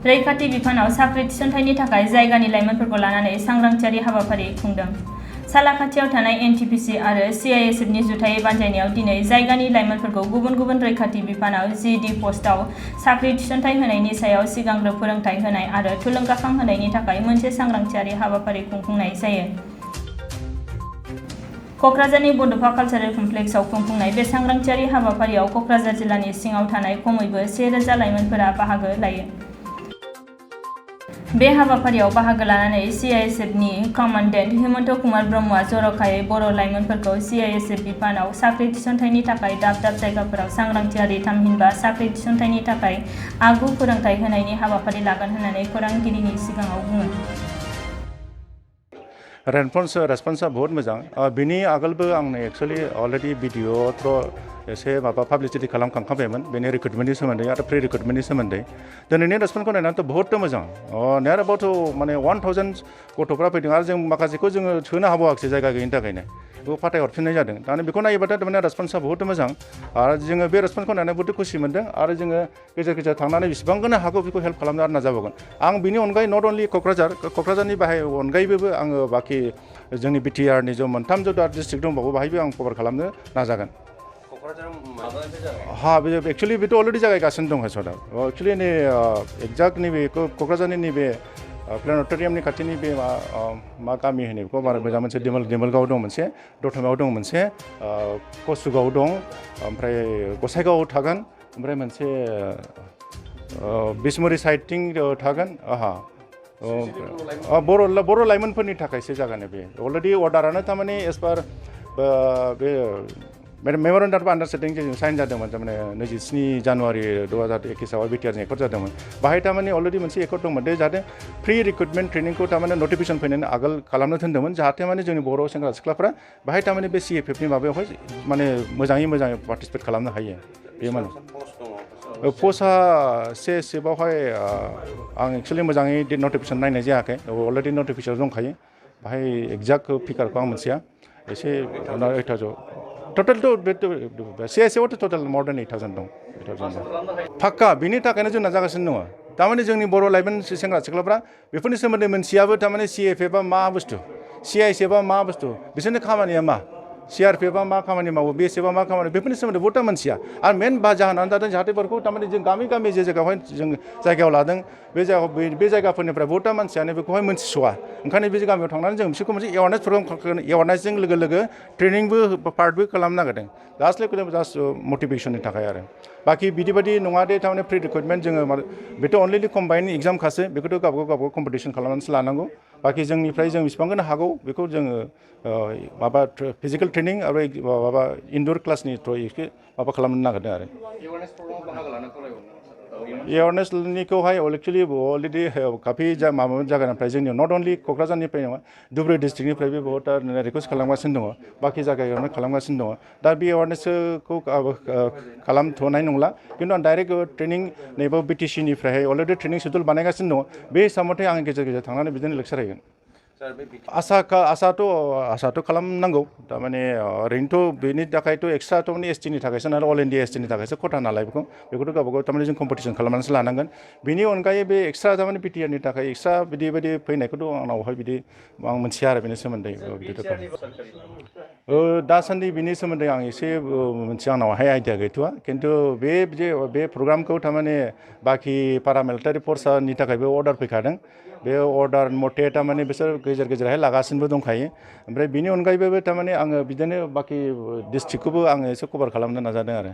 रैखाथि बिफानाव साख्रि थिसनथायनि थाखाय जायगानि लाइमोनफोरखौ लानानै सांग्रांथियारि हाबाफारि खुंदों। सालाखाथियाव थानाय एनटिपिसि आरो सिआइएसएफनि जुथायै बानजायनायाव दिनै जायगानि लाइमोनफोरखौ गुबुन गुबुन रैखाथि बिफानाव जिडि पस्टआव साख्रि थिसनथाय होनायनि सायाव सिगांग्रो फोरोंथाय होनाय आरो थुलुंगाखां होनायनि थाखाय मोनसे सांग्रांथियारि हाबाफारि खुंफुंनाय जायो। कक्राझारनि बड'फा कालचारेल कमप्लेक्सआव खुंफुंनाय बे सांग्रांथियारि हाबाफारियाव कक्राझार जिल्लानि सिङाव थानाय खमैबो 1000 लाइमोनफोरा बाहागो लायो। बे हाबाफारियाव बाहागो लानानै सिआइएसएफनि कमान्डेन्ट हेमन्त कुमार ब्रह्मआ जर'खायै बर' लाइमोनफोरखौ सिआइएसएफ बिफानाव साख्रि थिसनथायनि थाखाय दाब दाब जायगाफोराव सांग्रांथियारि थामहिनबा साख्रि थिसनथायनि थाखाय आगु फोरोंथाय होनायनि हाबाफारि लागोन होननानै खौरांगिरिनि सिगाङाव बुङो। रेसपन्सा बहुत मोजां। बिनि आगोलबो आंनो एक्चुअली अलरेडि भिडिअ थ्रु एसे माबा पाब्लिसिटि खालामखांखाबायमोन बेनि रिक्रुटमेन्टनि सोमोन्दै आरो प्रि रिक्रुटमेन्टनि सोमोन्दै। दिनैनि रेसपन्सखौ नायनानैथ' बहुत मोजां। नियार एबाउट माने 1000 गथ'फ्रा फैदों आरो जों माखासेखौ जोङो सोनो हाबावाखिसै जायगा गैयिनि थाखायनो बेखौ फाथाय हरफिननाय जादों। दानो बेखौ नायोबाथाय माने रेसपन्सा बहुत मोजां आरो जोङो बे रेसपन्सखौ नायनानै बहुत खुसि मोनदों आरो जोङो गेजेर गेजेर थांनानै बेसेबांखौनो हागौ बेखौ हेल्प खालामनो आरो नाजाबावगोन। आं बिनि अनगायै नट अनलि क'क्राझारनि अनगायैबो आङो बाखि जोंनि बिटिआरनि जो मोनथाम डिस्ट्रिक्ट दंबावो बाहायबो आं कभार खालामनो नाजागोन। हाँ बे एक्चुअली बेथ' अलरेडि जागायगासिनो दं सर। एक्चुअली नै एक्जाक्ट नैबे क'क्राझारनि नैबे प्लेनेटरियामनि खाथिनि बे मा गामि होनो बेखौ बारा मोजां मोनसे दिमोलगाव दं मोनसे, दतमायाव दं मोनसे, कसुगाव दं, ओमफ्राय गसाइगावआव थागोन, ओमफ्राय मोनसे बिसमुरि साइडथिं थागोन। बर' लाइमोनफोरनि थाखायसो जागोन बे अलरेडि अर्डारानो थारमाने एस पार बे मेम'रेन्डाम अफ आन्डारस्टेन्डिं जों साइन जादोंमोन थारमाने 27 जानुवारि 2021 बिटिआरनि एकर्ड जादोंमोन। बाहाय थारमाने अलरेडि मोनसे एकर्ड दंमोन दे जाहाथे प्रि रिक्रुटमेन्ट ट्रेनिंखौ थारमाने नटिफिकेसन फैनायनि आगोल खालामनो थिनदोंमन जाहाथे माने जोंनि बर' सेंग्रा सिख्लाफ्रा बाहाय थारमाने बे सिएफएफनि माबायावहाय माने मोजाङै पार्टिसिपेट खालामनो हायो। बे माने पस्टआ सेबावहाय आं एक्चुअलि मोजाङै नटिफिकेसन नायनाय जायाखै। अलरेडि नटिफिकेसन दंखायो बाहाय एक्जाक्ट फिगारखौ आं मोनथिया एसे 8000 टटेलथ' सिआइएसएफआवथ' टटेल मर देन 8000 दं। फाक्का बिनि थाखायनो जों नाजागासिनो दङ। थारमाने जोंनि बर' लाइमोन सेंग्रा सिख्लाफ्रा बेफोरनि सोमोन्दै मोनथियाबो थारमाने सिएफएफआ मा बुस्थु, सिआइएसएफआ मा बुस्थु, बिसोरनि खामानिया मा, सिआरपिएफआ मा खामानि मावो, बिएसएफआ मा खामानि, बेफोरनि सोमोन्दै बहुदता मोनथिया। आरो मेन जाहोनानो जादों जाहाथे बेफोरखौ थारमाने जों गामि जे जायगायावहाय जों जायगायाव लादों बे जायगाफोरनिफ्राय बहुदता मानसियानो बेखौहाय मोनथिस'वा। ओंखायनो बे गामियाव थांनानै जों बिसोरखौ मोनसे एवारनेस प्रग्राम एवारनेसजों लोगो ट्रेनिंबो पार्टबो खालामनो नागिरदों। जास्ट मटिभेसननि थाखाय आरो बाखि बिदि नङा दे थारमाने प्रि रिक्रुटमेन्ट जोङो बेथ' अनलि कम्बाइन एग्जामखासो बेखौथ' गावबागाव कम्पिटिसन खालामनानैसो लानांगौ। बाखि जोंनिफ्राय जों बेसेबांखौनो हागौ बेखौ जोङो माबा फिजिकेल ट्रेनिं आरो माबा इनडोर क्लासनि थ्रुयै माबा खालामनो नागिरदों आरो। एवारनेसनिखौहाय एक्चुअलि अलरेडि काफि माबा जायगानिफ्राय जोंनियाव नट अनलि क'क्राझारनिफ्राय नङा धुबुरी डिस्ट्रिक्टनिफ्रायबो बहुदता रिकुवेस्ट खालामगासिनो दङ, बाखि जायगायावनो खालामगासिनो दङ। दा बे एवारनेसखौ खालामथ'नाय नंला खिन्थु आं डाइरेक्ट ट्रेनिं नैबे बिटिसिनिफ्रायहाय अलरेडि ट्रेनिं सेडुल बानायगासिनो दङ। बे हिसाबै आं गेजेर गेजेर थांनानै बिदिनो लेक्सार होगोन। आसाथ' खालामनांगौ थारमाने ओरैनोथ' बेनि थाखायथ' एक्सट्रा थारमाने एसटिनि थाखायसो नालाय अल इन्डिया एसटिनि थाखायसो खथा नालाय बेखौथ' गावबागाव थारमाने जों कम्पिटिसन खालामनानैसो लानांगोन। बेनि अनगायै बे एक्सट्रा थारमाने बिटिआरनि थाखाय एक्सट्रा बिदि फैनायखौथ' आंनावहाय बिदि आं मोनथिया आरो बेनि सोमोन्दै। दासान्दि बिनि सोमोन्दै आं एसे मोनथिया, आंनावहाय आइडिया गैथ'वा। खिन्थु बे प्रग्रामखौ थारमाने बाखि पारामिलिटारि फर्सनि थाखायबो अर्डार फैखादों। बे अर्डार मथे थारमाने बिसोर गेजेर गेजेरहाय लागासिनोबो दंखायो। ओमफ्राय बिनि अनगायैबो थारमाने आङो बिदिनो बाखि डिस्ट्रिक्टखौबो आङो एसे कभार खालामनो नाजादों आरो।